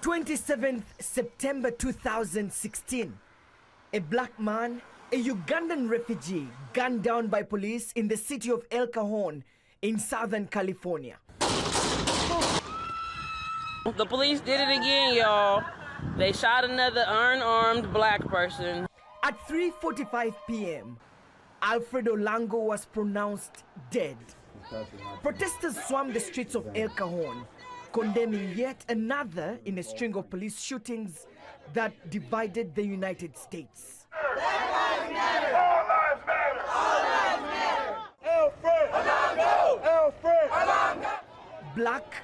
27th September 2016, a black man, a Ugandan refugee, gunned down by police in the city of El Cajon in Southern California. The police did it again, y'all. They shot another unarmed black person. At 3:45 p.m., Alfred Olango was pronounced dead. Protesters swarmed the streets of El Cajon, condemning yet another in a string of police shootings that divided the United States. Black lives matter! All lives matter! All lives matter! Alfred Olango! Alfred Olango! Black,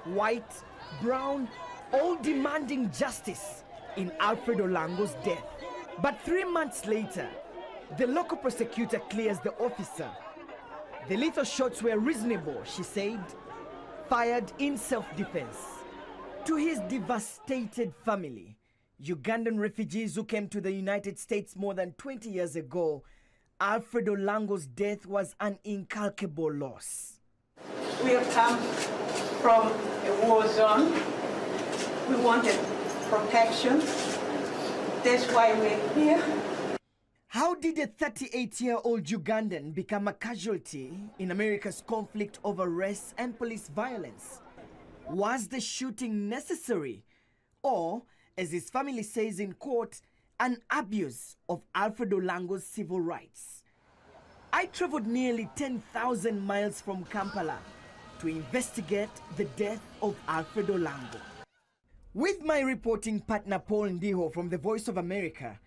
white, brown, all demanding justice in Alfred Olango's death. But 3 months later, the local prosecutor clears the officer. The lethal shots were reasonable, she said, fired in self-defense. To his devastated family, Ugandan refugees who came to the United States more than 20 years ago, Alfred Olango's death was an incalculable loss. We have come from a war zone. We wanted protection. That's why we're here. How did a 38-year-old Ugandan become a casualty in America's conflict over race and police violence? Was the shooting necessary? Or, as his family says in court, an abuse of Alfred Olango's civil rights? I traveled nearly 10,000 miles from Kampala to investigate the death of Alfred Olango. With my reporting partner Paul Ndiho from the Voice of America,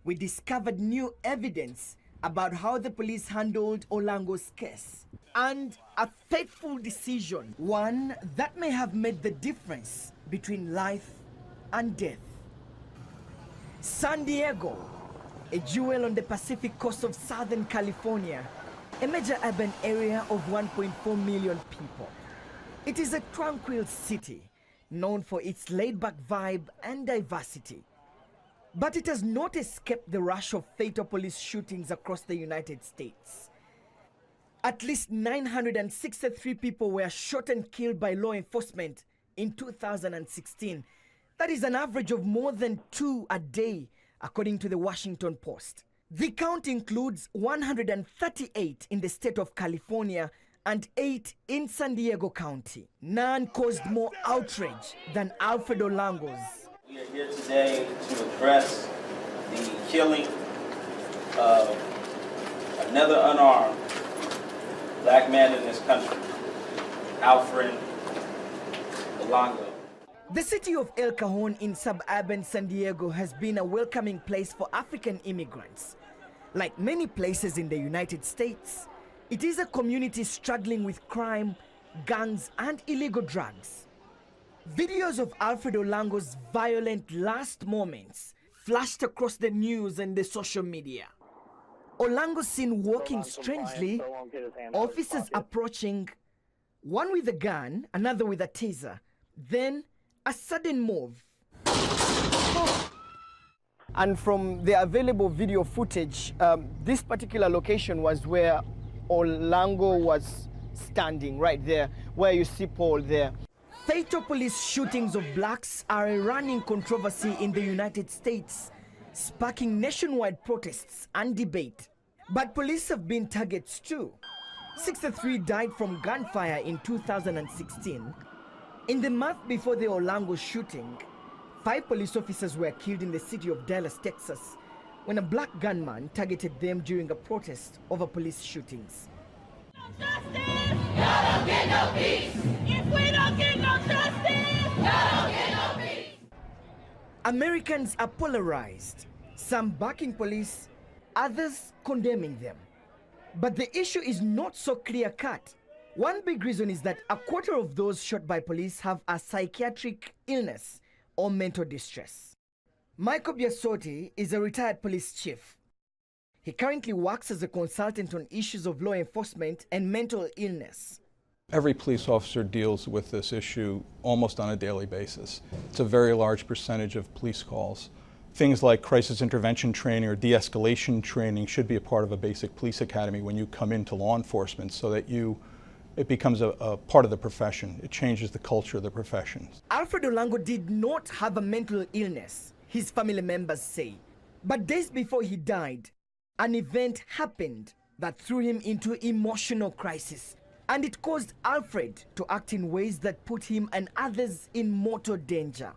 we discovered new evidence about how the police handled Olango's case, and a fateful decision, one that may have made the difference between life and death. San Diego, a jewel on the Pacific coast of Southern California, a major urban area of 1.4 million people. It is a tranquil city, known for its laid-back vibe and diversity. But it has not escaped the rush of fatal police shootings across the United States. At least 963 people were shot and killed by law enforcement in 2016. That is an average of more than 2 a day, according to the Washington Post. The count includes 138 in the state of California and 8 in San Diego County. None caused more outrage than Alfred Olango's. We are here today to address the killing of another unarmed black man in this country, Alfred Olango. The city of El Cajon in suburban San Diego has been a welcoming place for African immigrants. Like many places in the United States, it is a community struggling with crime, gangs, and illegal drugs. Videos of Alfred Olango's violent last moments flashed across the news and the social media. Olango seen walking strangely, officers approaching, one with a gun, another with a taser, then a sudden move. And from the available video footage, this particular location was where Olango was standing, right there, where you see Paul there. Fatal police shootings of blacks are a running controversy in the United States, sparking nationwide protests and debate. But police have been targets too. 63 died from gunfire in 2016. In the month before the Olango shooting, 5 police officers were killed in the city of Dallas, Texas, when a black gunman targeted them during a protest over police shootings. Justice! Y'all don't get no peace! If we don't get no justice, y'all don't get no peace! Americans are polarized, some backing police, others condemning them. But the issue is not so clear-cut. One big reason is that a quarter of those shot by police have a psychiatric illness or mental distress. Michael Biasotti is a retired police chief. He currently works as a consultant on issues of law enforcement and mental illness. Every police officer deals with this issue almost on a daily basis. It's a very large percentage of police calls. Things like crisis intervention training or de-escalation training should be a part of a basic police academy when you come into law enforcement, so that you it becomes a part of the profession. It changes the culture of the profession. Alfred Olango did not have a mental illness, his family members say. But days before he died, an event happened that threw him into emotional crisis. And it caused Alfred to act in ways that put him and others in mortal danger.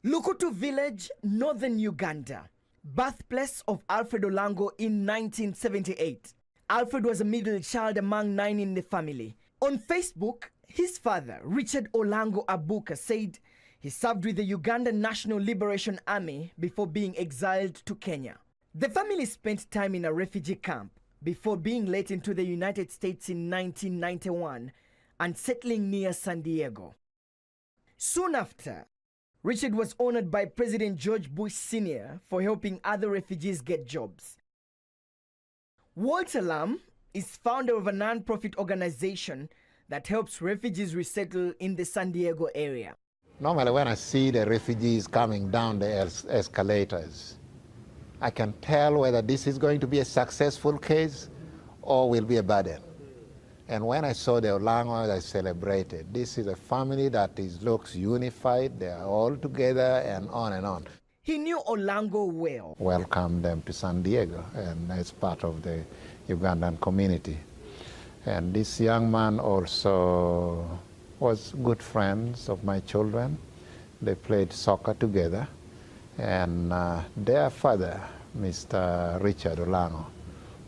Lukutu village, northern Uganda, birthplace of Alfred Olango in 1978. Alfred was a middle child among 9 in the family. On Facebook, his father, Richard Olango Abuka, said he served with the Ugandan National Liberation Army before being exiled to Kenya. The family spent time in a refugee camp before being let into the United States in 1991 and settling near San Diego. Soon after, Richard was honored by President George Bush Sr. for helping other refugees get jobs. Walter Lam is founder of a non-profit organization that helps refugees resettle in the San Diego area. Normally when I see the refugees coming down the escalators, I can tell whether this is going to be a successful case or will be a burden. And when I saw the Olangos, I celebrated. This is a family that looks unified, they are all together and on and on. He knew Olango well. Welcomed them to San Diego and as part of the Ugandan community. And this young man also was good friends of my children. They played soccer together. And their father, Mr. Richard Olango,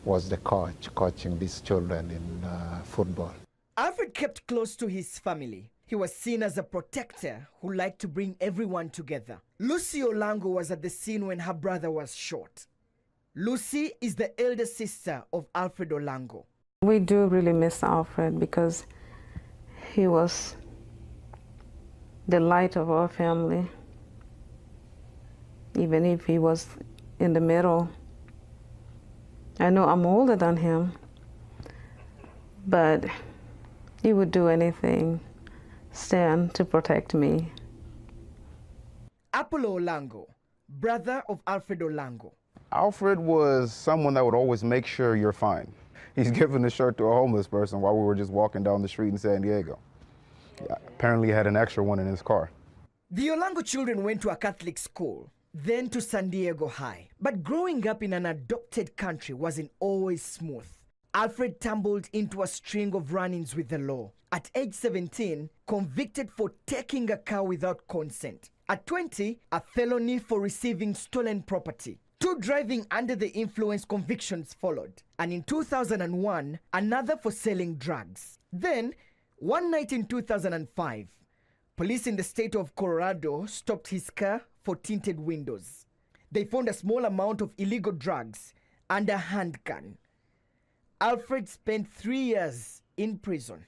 was the coach, coaching these children in football. Alfred kept close to his family. He was seen as a protector who liked to bring everyone together. Lucy Olango was at the scene when her brother was shot. Lucy is the elder sister of Alfred Olango. We do really miss Alfred because he was the light of our family. Even if he was in the middle. I know I'm older than him, but he would do anything, stand to protect me. Apollo Olango, brother of Alfred Olango. Alfred was someone that would always make sure you're fine. He's given a shirt to a homeless person while we were just walking down the street in San Diego. Apparently he had an extra one in his car. The Olango children went to a Catholic school, then to San Diego High. But growing up in an adopted country wasn't always smooth. Alfred tumbled into a string of run-ins with the law. At age 17, convicted for taking a car without consent. At 20, a felony for receiving stolen property. 2 driving under the influence convictions followed. And in 2001, another for selling drugs. Then, one night in 2005, police in the state of Colorado stopped his car for tinted windows. They found a small amount of illegal drugs and a handgun. Alfred spent 3 years in prison.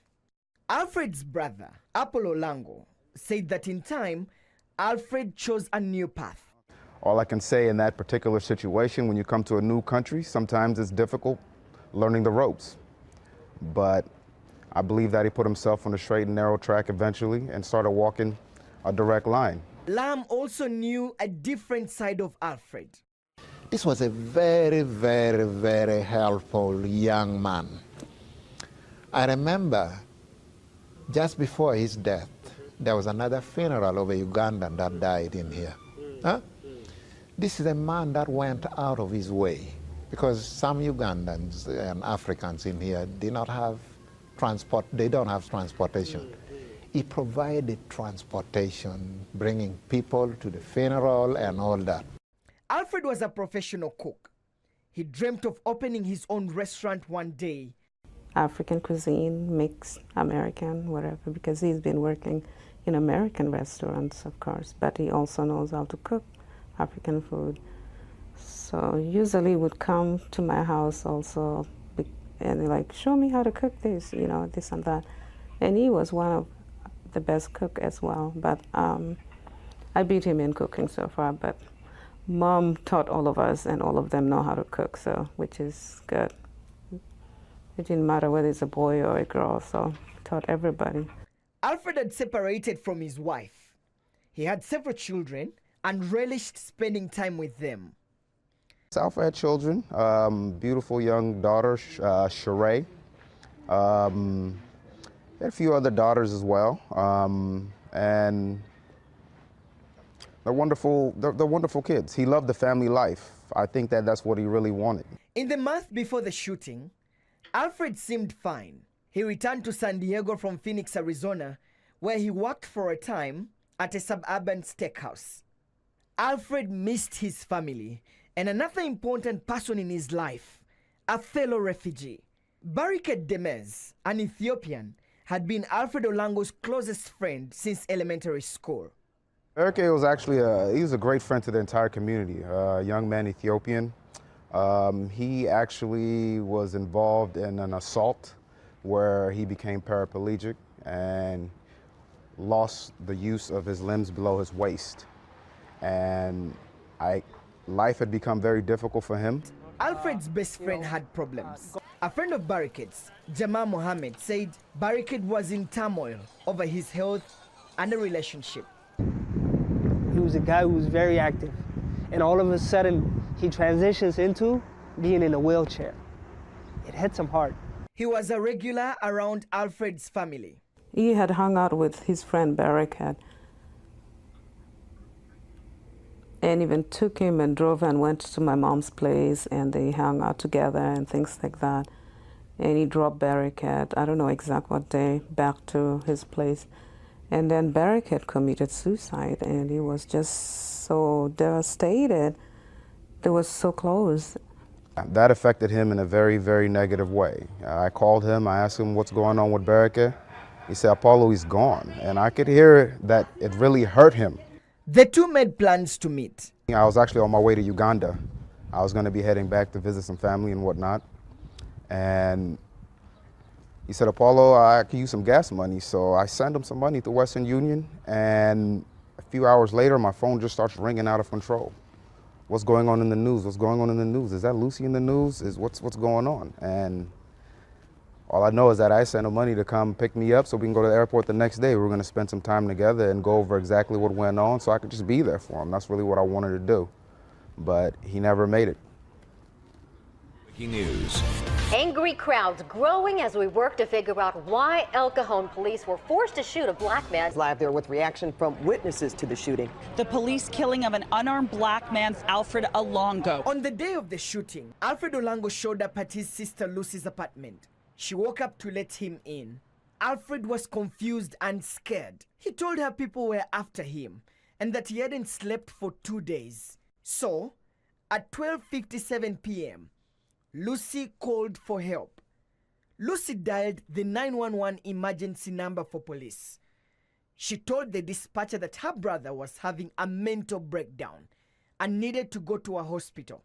Alfred's brother, Apollo Olango, said that in time, Alfred chose a new path. All I can say in that particular situation, when you come to a new country, sometimes it's difficult learning the ropes. But I believe that he put himself on a straight and narrow track eventually and started walking a direct line. Lam also knew a different side of Alfred. This was a very, very, very helpful young man. I remember just before his death, there was another funeral of a Ugandan that died in here. Huh? This is a man that went out of his way because some Ugandans and Africans in here did not have transport, they don't have transportation. He provided transportation, bringing people to the funeral and all that. Alfred was a professional cook. He dreamt of opening his own restaurant one day. African cuisine, mixed American, whatever, because he's been working in American restaurants, of course, but he also knows how to cook African food. So usually would come to my house also and like, show me how to cook this, you know, this and that. And he was one of the best cook as well, but I beat him in cooking so far, but Mom taught all of us and all of them know how to cook, so, which is good. It didn't matter whether it's a boy or a girl, so taught everybody. Alfred had separated from his wife. He had several children and relished spending time with them. Alfred had children, beautiful young daughter, Sheree, He had a few other daughters as well, and they're wonderful. They're wonderful kids. He loved the family life. I think that that's what he really wanted. In the month before the shooting, Alfred seemed fine. He returned to San Diego from Phoenix, Arizona, where he worked for a time at a suburban steakhouse. Alfred missed his family and another important person in his life, a fellow refugee. Barricade Demez, an Ethiopian, had been Alfred Olango's closest friend since elementary school. Barricade was actually he was a great friend to the entire community, a young man, Ethiopian. He actually was involved in an assault where he became paraplegic and lost the use of his limbs below his waist. And life had become very difficult for him. Alfred's best friend had problems. A friend of Barricade's, Jamal Mohammed, said Barricade was in turmoil over his health and a relationship. He was a guy who was very active, and all of a sudden he transitions into being in a wheelchair. It hits him hard. He was a regular around Alfred's family. He had hung out with his friend Barricade, and even took him and drove and went to my mom's place, and they hung out together and things like that. And he dropped Barricade, I don't know exactly what day, back to his place. And then Barricade committed suicide, and he was just so devastated. They were so close. That affected him in a very, very negative way. I called him, I asked him what's going on with Barricade. He said, Apollo, he's gone. And I could hear that it really hurt him. The two made plans to meet. I was actually on my way to Uganda. I was going to be heading back to visit some family and whatnot. And he said, Apollo, I could use some gas money. So I sent him some money to Western Union. And a few hours later, my phone just starts ringing out of control. What's going on in the news? What's going on in the news? Is that Lucy in the news? What's going on? And all I know is that I sent him money to come pick me up so we can go to the airport the next day. We were going to spend some time together and go over exactly what went on so I could just be there for him. That's really what I wanted to do. But he never made it. Breaking news. Angry crowds growing as we work to figure out why El Cajon police were forced to shoot a black man. Live there with reaction from witnesses to the shooting. The police killing of an unarmed black man, Alfred Olango. On the day of the shooting, Alfred Olango showed up at his sister Lucy's apartment. She woke up to let him in. Alfred was confused and scared. He told her people were after him and that he hadn't slept for 2 days. So, at 12:57 p.m., Lucy called for help. Lucy dialed the 911 emergency number for police. She told the dispatcher that her brother was having a mental breakdown and needed to go to a hospital.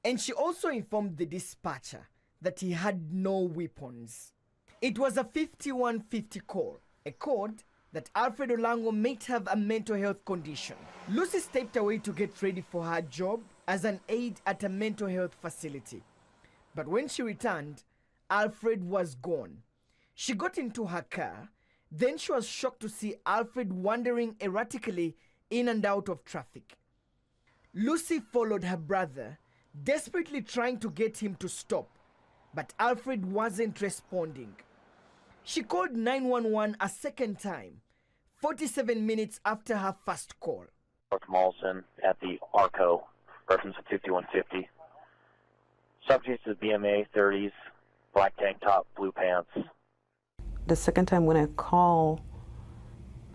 And she also informed the dispatcher that he had no weapons. It was a 5150 call, a code that Alfred Olango might have a mental health condition. Lucy stepped away to get ready for her job as an aide at a mental health facility. But when she returned, Alfred was gone. She got into her car, then she was shocked to see Alfred wandering erratically in and out of traffic. Lucy followed her brother, desperately trying to get him to stop, but Alfred wasn't responding. She called 911 a second time, 47 minutes after her first call. North Molson at the ARCO, reference to 5150. Subject is BMA 30s, black tank top, blue pants. The second time when I called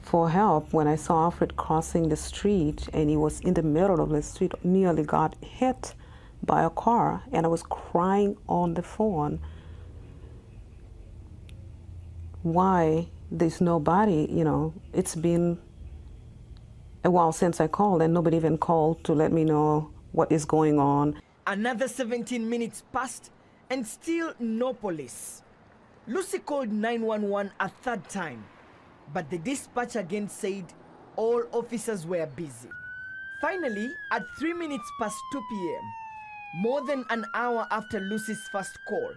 for help, when I saw Alfred crossing the street and he was in the middle of the street, nearly got hit by a car, and I was crying on the phone. Why there's nobody, you know, it's been a while since I called and nobody even called to let me know what is going on. Another 17 minutes passed and still no police. Lucy called 911 a third time, but the dispatch again said all officers were busy. Finally, at 3 minutes past 2 p.m., more than an hour after Lucy's first call,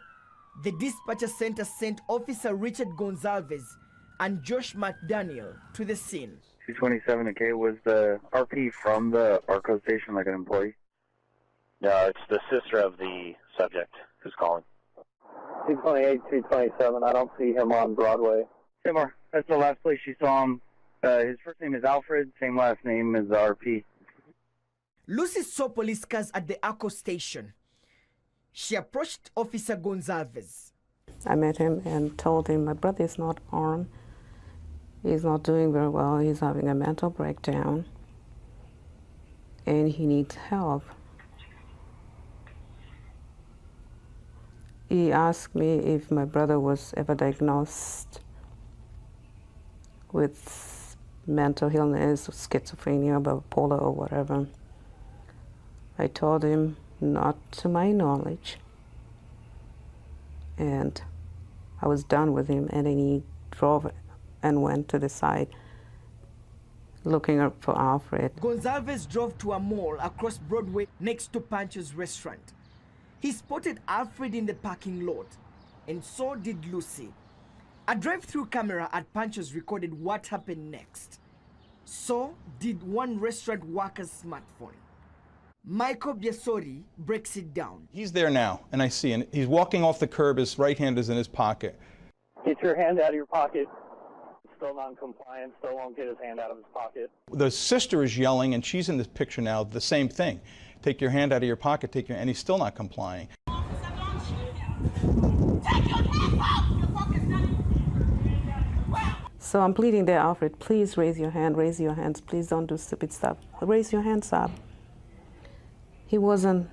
the dispatcher center sent Officer Richard Gonzalez and Josh McDaniel to the scene. 227, okay, was the RP from the ARCO station like an employee? No, it's the sister of the subject who's calling. 228, 227. I don't see him on Broadway. Seymour, that's the last place you saw him. His first name is Alfred, same last name as RP. Lucy saw police cars at the Arco station. She approached Officer Gonzalez. I met him and told him my brother is not armed. He's not doing very well. He's having a mental breakdown. And he needs help. He asked me if my brother was ever diagnosed with mental illness, schizophrenia, bipolar, or whatever. I told him not to my knowledge. And I was done with him, and then he drove and went to the side looking up for Alfred. Gonzalez drove to a mall across Broadway next to Pancho's restaurant. He spotted Alfred in the parking lot, and so did Lucy. A drive-through camera at Pancho's recorded what happened next. So did one restaurant worker's smartphone. Michael Biasori breaks it down. He's there now, and I see, and he's walking off the curb, his right hand is in his pocket. Get your hand out of your pocket. Still non-compliant, still won't get his hand out of his pocket. The sister is yelling, and she's in this picture now, the same thing. Take your hand out of your pocket, and he's still not complying. So I'm pleading there, Alfred, please raise your hand, raise your hands, please don't do stupid stuff. Raise your hands up. He wasn't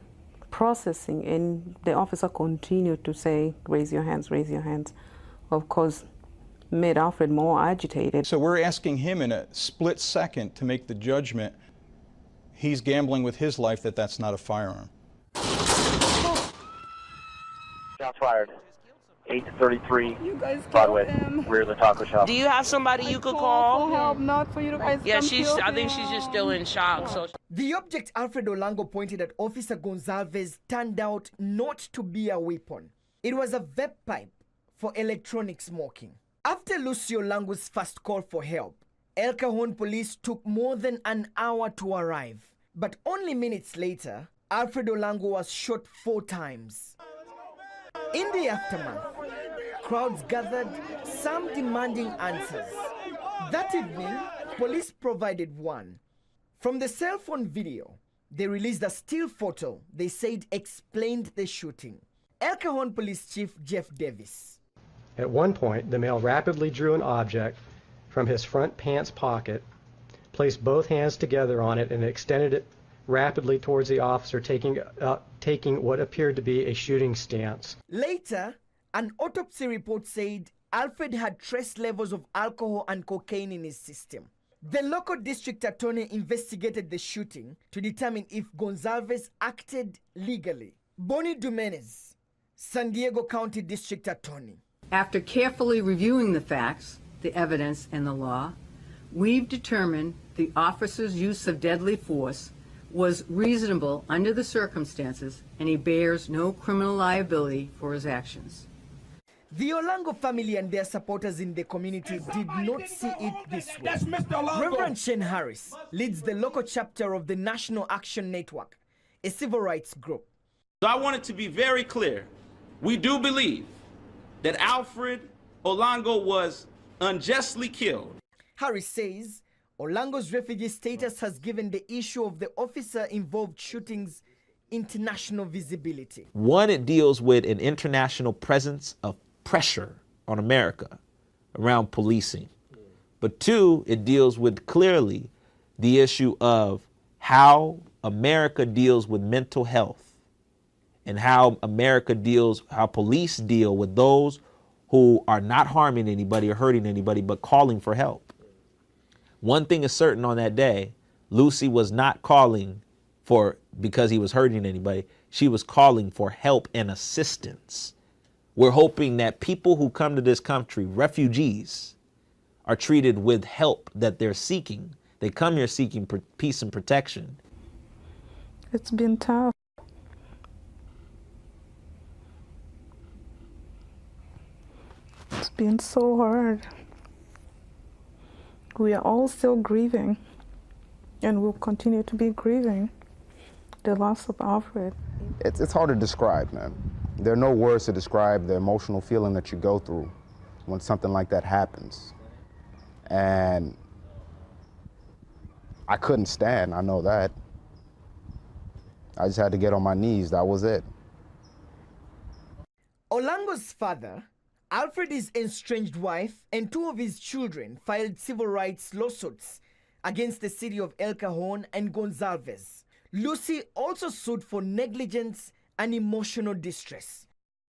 processing, and the officer continued to say, raise your hands, raise your hands. Of course, made Alfred more agitated. So we're asking him in a split second to make the judgment. He's gambling with his life that that's not a firearm. Shots fired. 833 Broadway, rear of the taco shop. Do you have somebody you could call? For help, not for you to guys Yeah, come I think she's just still in shock. So The object Alfred Olango pointed at Officer Gonzalez turned out not to be a weapon. It was a vape pipe for electronic smoking. After Lucy Olango's first call for help, El Cajon police took more than an hour to arrive. But only minutes later, Alfred Olango was shot 4 times. In the aftermath, crowds gathered, some demanding answers. That evening, police provided one. From the cell phone video, they released a still photo they said explained the shooting. El Cajon Police Chief Jeff Davis. At one point, the male rapidly drew an object from his front pants pocket, placed both hands together on it, and extended it rapidly towards the officer, taking what appeared to be a shooting stance. Later, an autopsy report said Alfred had trace levels of alcohol and cocaine in his system. The local district attorney investigated the shooting to determine if Gonzalez acted legally. Bonnie DUMANIS, San Diego County District Attorney. After carefully reviewing the facts, the evidence, and the law, we've determined the officer's use of deadly force was reasonable under the circumstances, and he bears no criminal liability for his actions. The Olango family and their supporters in the community did not see it this way. Reverend Shane Harris leads the local chapter of the National Action Network, a civil rights group. So I want it to be very clear. We do believe that Alfred Olango was unjustly killed. Harris says Olango's refugee status has given the issue of the officer-involved shootings international visibility. One, it deals with an international presence of pressure on America around policing. But 2, it deals with clearly the issue of how America deals with mental health and how how police deal with those who are not harming anybody or hurting anybody, but calling for help. One thing is certain on that day, Lucy was not calling because he was hurting anybody. She was calling for help and assistance. We're hoping that people who come to this country, refugees, are treated with help that they're seeking. They come here seeking peace and protection. It's been tough. It's been so hard. We are all still grieving, and we'll continue to be grieving the loss of Alfred. It's hard to describe, man. There are no words to describe the emotional feeling that you go through when something like that happens. And I couldn't stand, I know that. I just had to get on my knees, that was it. Olango's father, Alfred's estranged wife, and 2 of his children filed civil rights lawsuits against the city of El Cajon and Gonzalez. Lucy also sued for negligence and emotional distress.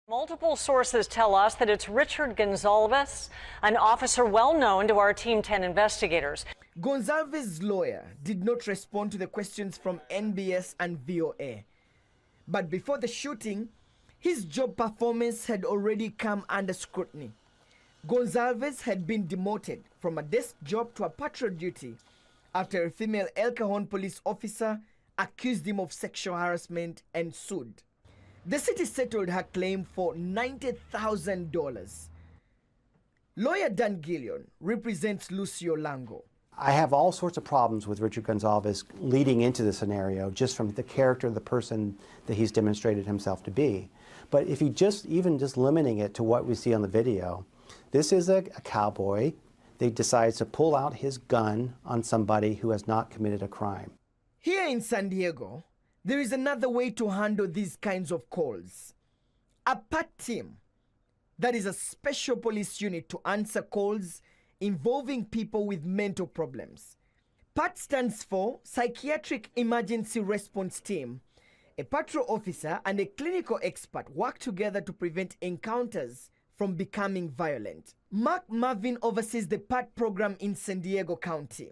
Multiple sources tell us that it's Richard Gonzalez, an officer well known to our Team 10 investigators. Gonzalez's lawyer did not respond to the questions from NBS and VOA. But before the shooting, his job performance had already come under scrutiny. Gonzalez had been demoted from a desk job to a patrol duty after a female El Cajon police officer accused him of sexual harassment and sued. The city settled her claim for $90,000. Lawyer Dan GILLEON represents Lucy Olango. I have all sorts of problems with Richard Gonzalez leading into the scenario just from the character of the person that he's demonstrated himself to be. But if you even just limiting it to what we see on the video, this is a cowboy that decides to pull out his gun on somebody who has not committed a crime. Here in San Diego, there is another way to handle these kinds of calls. A PAT team, that is a special police unit to answer calls involving people with mental problems. PAT stands for Psychiatric Emergency Response Team. A patrol officer and a clinical expert work together to prevent encounters from becoming violent. Mark Marvin oversees the PAT program in San Diego County.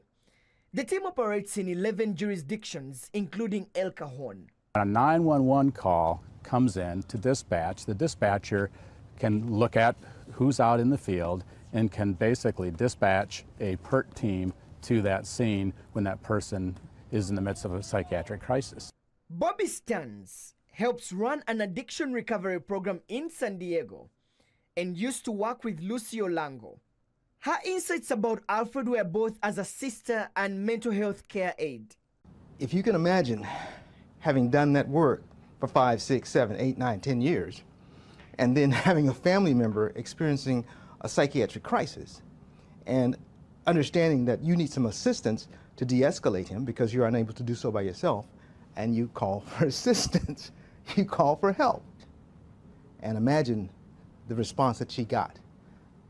The team operates in 11 jurisdictions, including El Cajon. A 911 call comes in to dispatch. The dispatcher can look at who's out in the field and can basically dispatch a PERT team to that scene when that person is in the midst of a psychiatric crisis. Bobby STEARNS helps run an addiction recovery program in San Diego and used to work with Lucy Olango. Her insights about Alfred were both as a sister and mental health care aide. If you can imagine having done that work for 5, 6, 7, 8, 9, 10 years, and then having a family member experiencing a psychiatric crisis, and understanding that you need some assistance to de-escalate him because you're unable to do so by yourself, and you call for assistance, you call for help. And imagine the response that she got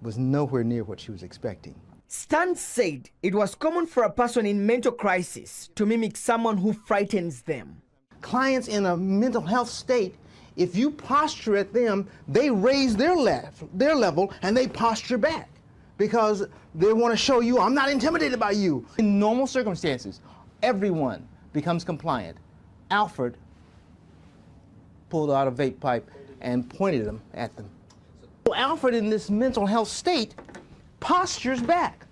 was nowhere near what she was expecting. STEARNS said it was common for a person in mental crisis to mimic someone who frightens them. Clients in a mental health state, if you posture at them, they raise their level and they posture back because they want to show you, I'm not intimidated by you. In normal circumstances, everyone becomes compliant. Alfred pulled out a vape pipe and pointed them at them. Alfred, in this mental health state, postures back,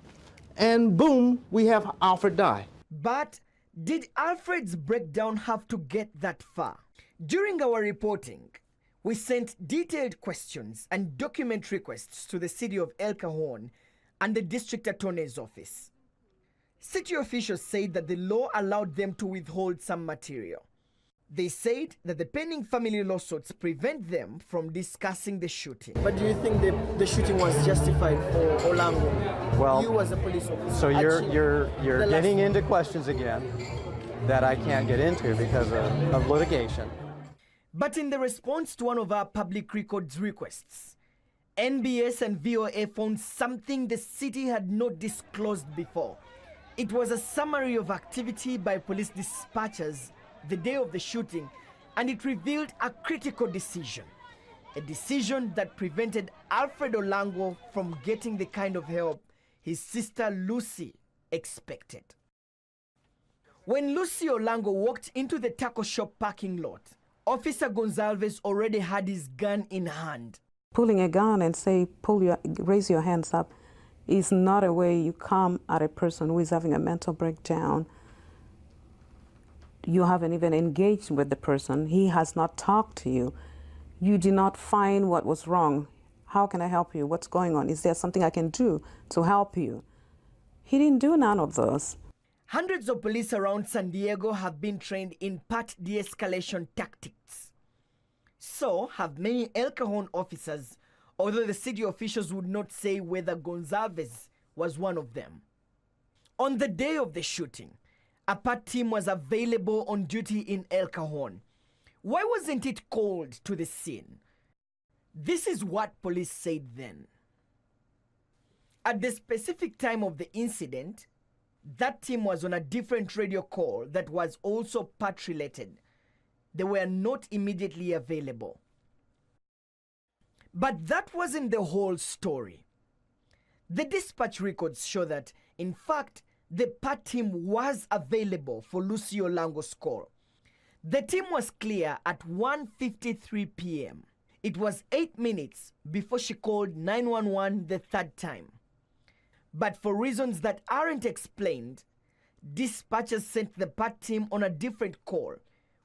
and boom, we have Alfred die. But did Alfred's breakdown have to get that far? During our reporting, we sent detailed questions and document requests to the city of El Cajon and the district attorney's office. City officials said that the law allowed them to withhold some material. They said that the pending family lawsuits prevent them from discussing the shooting. But do you think the shooting was justified for Olango? Well, you as a police officer. So you're getting into questions again that I can't get into because of litigation. But in the response to one of our public records requests, NBS and VOA found something the city had not disclosed before. It was a summary of activity by police dispatchers the day of the shooting, and it revealed a critical decision. A decision that prevented Alfred Olango from getting the kind of help his sister Lucy expected. When Lucy Olango walked into the taco shop parking lot, Officer Gonzalez already had his gun in hand. Pulling a gun and say, raise your hands up, is not a way you come at a person who is having a mental breakdown. You haven't even engaged with the person. He has not talked to you. You did not find what was wrong. How can I help you? What's going on? Is there something I can do to help you? He didn't do none of those. Hundreds of police around San Diego have been trained in PAT de-escalation tactics. So have many El Cajon officers, although the city officials would not say whether Gonzalez was one of them. On the day of the shooting, a PAT team was available on duty in El Cajon. Why wasn't it called to the scene? This is what police said then. At the specific time of the incident, that team was on a different radio call that was also PAT related. They were not immediately available. But that wasn't the whole story. The dispatch records show that, in fact, the PAT team was available for Lucy Olango's call. The team was clear at 1:53 p.m. It was 8 minutes before she called 911 the third time. But for reasons that aren't explained, dispatchers sent the PAT team on a different call,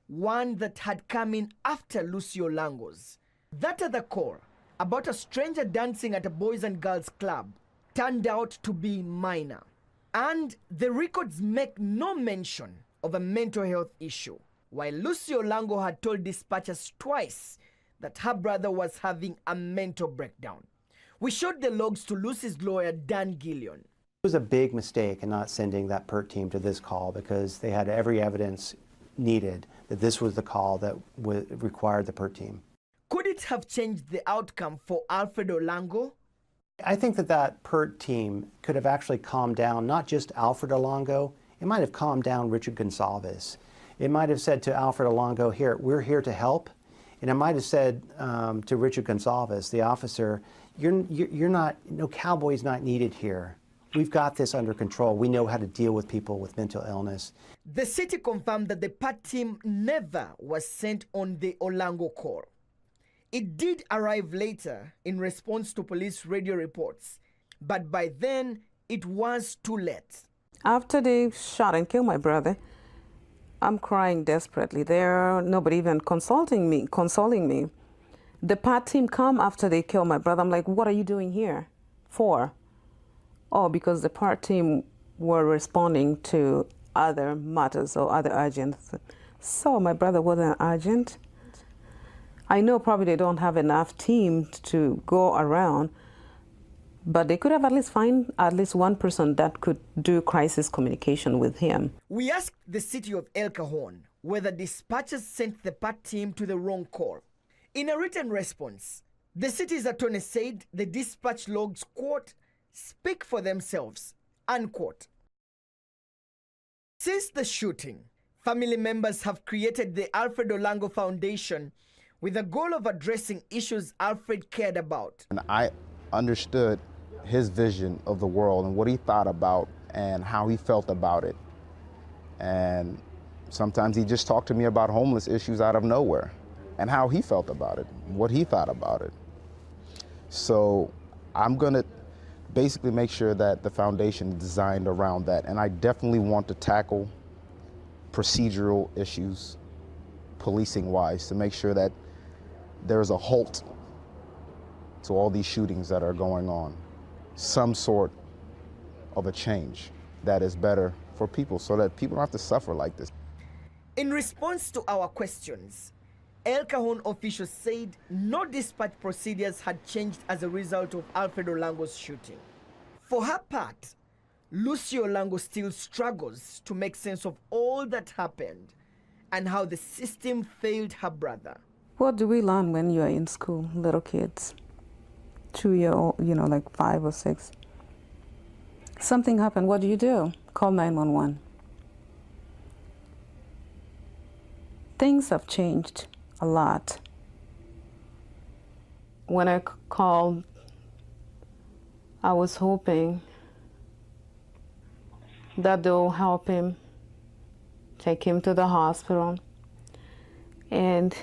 one that had come in after Lucy Olango's. That other call, about a stranger dancing at a boys and girls club, turned out to be minor. And the records make no mention of a mental health issue, while Lucy Olango had told dispatchers twice that her brother was having a mental breakdown. We showed the logs to Lucy's lawyer, Dan GILLEON. It was a big mistake in not sending that PERT team to this call because they had every evidence needed that this was the call that required the PERT team. Could it have changed the outcome for Alfred Olango? I think that that PERT team could have actually calmed down not just Alfred Olango, it might have calmed down Richard Gonzalez. It might have said to Alfred Olango, here, we're here to help. And it might have said to Richard Gonzalez, the officer, you're not, no cowboy's not needed here. We've got this under control. We know how to deal with people with mental illness. The city confirmed that the PAT team never was sent on the Olango call. It did arrive later in response to police radio reports, but by then it was too late. After they shot and killed my brother, I'm crying desperately. Nobody even consoling me. The PAT team come after they kill my brother. I'm like, what are you doing here for? Oh, because the PAT team were responding to other matters or other urgents. So my brother wasn't urgent. I know probably they don't have enough team to go around, but they could have at least find at least one person that could do crisis communication with him. We asked the city of El Cajon whether dispatchers sent the PAT team to the wrong call. In a written response, the city's attorney said the dispatch logs, quote, speak for themselves, unquote. Since the shooting, family members have created the Alfred Olango Foundation with the goal of addressing issues Alfred cared about. And I understood his vision of the world and what he thought about and how he felt about it. And sometimes he just talked to me about homeless issues out of nowhere and how he felt about it, what he thought about it. So I'm gonna basically make sure that the foundation is designed around that. And I definitely want to tackle procedural issues, policing-wise, to make sure that there's a halt to all these shootings that are going on. Some sort of a change that is better for people so that people don't have to suffer like this. In response to our questions, El Cajon officials said no dispatch procedures had changed as a result of Alfred Olango's shooting. For her part, Lucy Olango still struggles to make sense of all that happened and how the system failed her brother. What do we learn when you're in school, little kids? 2-year-old, like 5 or 6. Something happened, what do? Call 911. Things have changed a lot. When I called, I was hoping that they'll help him, take him to the hospital, and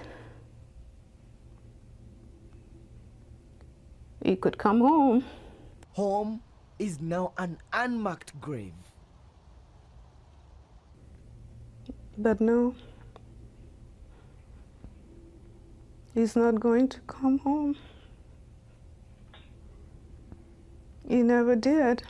he could come home. Home is now an unmarked grave. But no, he's not going to come home. He never did.